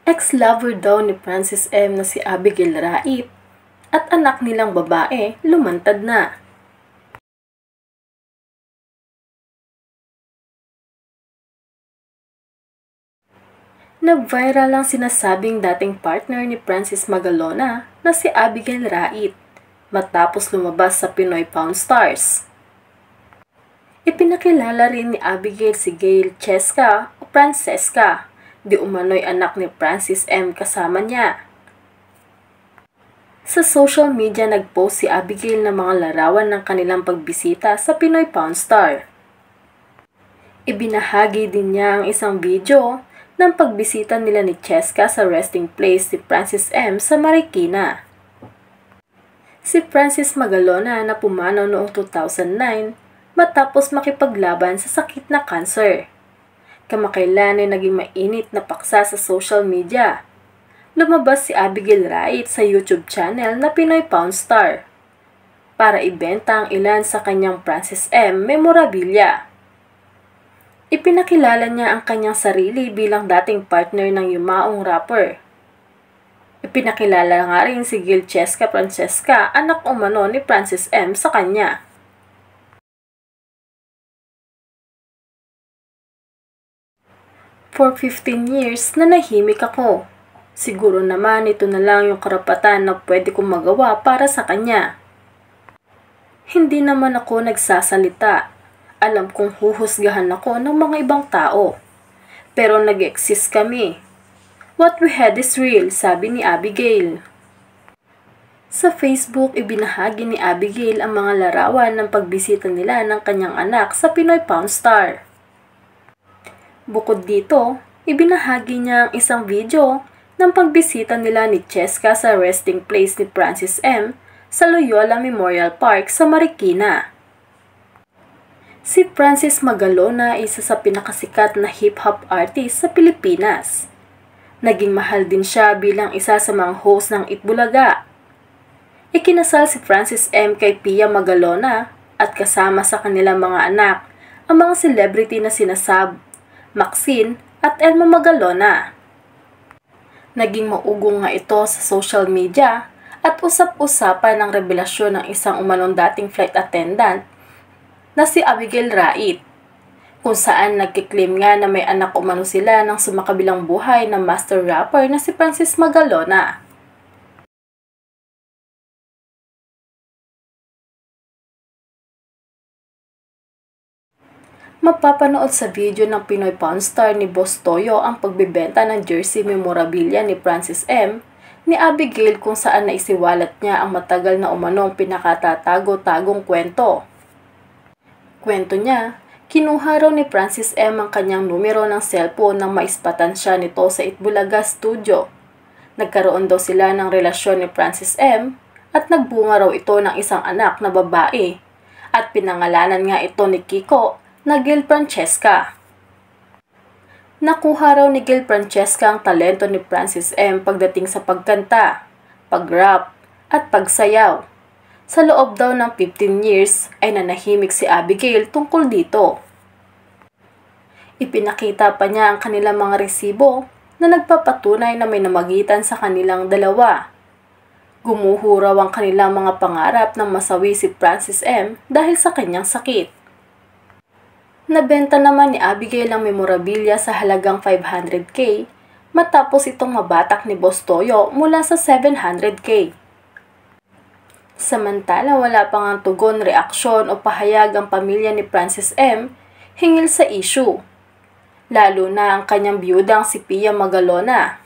Ex-lover daw ni Francis M. na si Abigail Rait at anak nilang babae lumantad na. Nag-viral ang sinasabing dating partner ni Francis Magalona na si Abigail Rait matapos lumabas sa Pinoy Pawn Stars. Ipinakilala rin ni Abigail si Gail Cheska o Francesca, di umano'y anak ni Francis M. kasama niya. Sa social media nag-post si Abigail ng mga larawan ng kanilang pagbisita sa Pinoy Pawn Star. Ibinahagi din niya ang isang video ng pagbisita nila ni Cheska sa resting place ni Francis M. sa Marikina. Si Francis Magalona na pumanaw noong 2009 matapos makipaglaban sa sakit na cancer. Kamakailan ay naging mainit na paksa sa social media. Lumabas si Abigail Rait sa YouTube channel na Pinoy Pawn Star para ibenta ang ilan sa kanyang Francis M. memorabilia. Ipinakilala niya ang kanyang sarili bilang dating partner ng yumaong rapper. Ipinakilala nga rin si Gail Cheska Francesca, anak umano ni Francis M. sa kanya. For 15 years na nahimik ako. Siguro naman ito na lang yung karapatan na pwede kong magawa para sa kanya. Hindi naman ako nagsasalita. Alam kong huhusgahan ako ng mga ibang tao. Pero nag-exist kami. What we had is real, sabi ni Abigail. Sa Facebook, ibinahagi ni Abigail ang mga larawan ng pagbisita nila ng kanyang anak sa Pinoy Pawn Star. Bukod dito, ibinahagi niya ang isang video ng pagbisita nila ni Cheska sa resting place ni Francis M. sa Loyola Memorial Park sa Marikina. Si Francis Magalona ay isa sa pinakasikat na hip-hop artist sa Pilipinas. Naging mahal din siya bilang isa sa mga host ng Itbulaga. Ikinasal si Francis M. kay Pia Magalona at kasama sa kanilang mga anak ang mga celebrity na sina Sab, Maxine at Elma Magalona. Naging maugong nga ito sa social media at usap-usapan ang revelasyon ng isang umanong dating flight attendant na si Abigail Rait, kung saan nagkiklaim nga na may anak umano sila ng sumakabilang buhay na master rapper na si Francis Magalona. Mapapanood sa video ng Pinoy Pawn Star ni Boss Toyo ang pagbibenta ng jersey memorabilia ni Francis M. ni Abigail kung saan naisiwalat niya ang matagal na umanong pinakatatago-tagong kwento. Kwento niya, kinuha raw ni Francis M. ang kanyang numero ng cellphone nang maispatan siya nito sa Itbulaga Studio. Nagkaroon daw sila ng relasyon ni Francis M. at nagbunga raw ito ng isang anak na babae at pinangalanan nga ito ni Kiko na Gail Francesca. Nakuha raw ni Gail Francesca ang talento ni Francis M. pagdating sa pagkanta, pag-rap at pagsayaw. Sa loob daw ng 15 years ay nanahimik si Abigail tungkol dito. Ipinakita pa niya ang kanilang mga resibo na nagpapatunay na may namagitan sa kanilang dalawa. Gumuho raw ang kanilang mga pangarap nang masawi si Francis M. dahil sa kanyang sakit. Nabenta naman ni Abigail ang memorabilia sa halagang 500K matapos itong mabatak ni Boss Toyo mula sa 700K. Samantala wala pang ang tugon, reaksyon o pahayag ang pamilya ni Francis M. hinggil sa issue. Lalo na ang kanyang biyudang si Pia Magalona.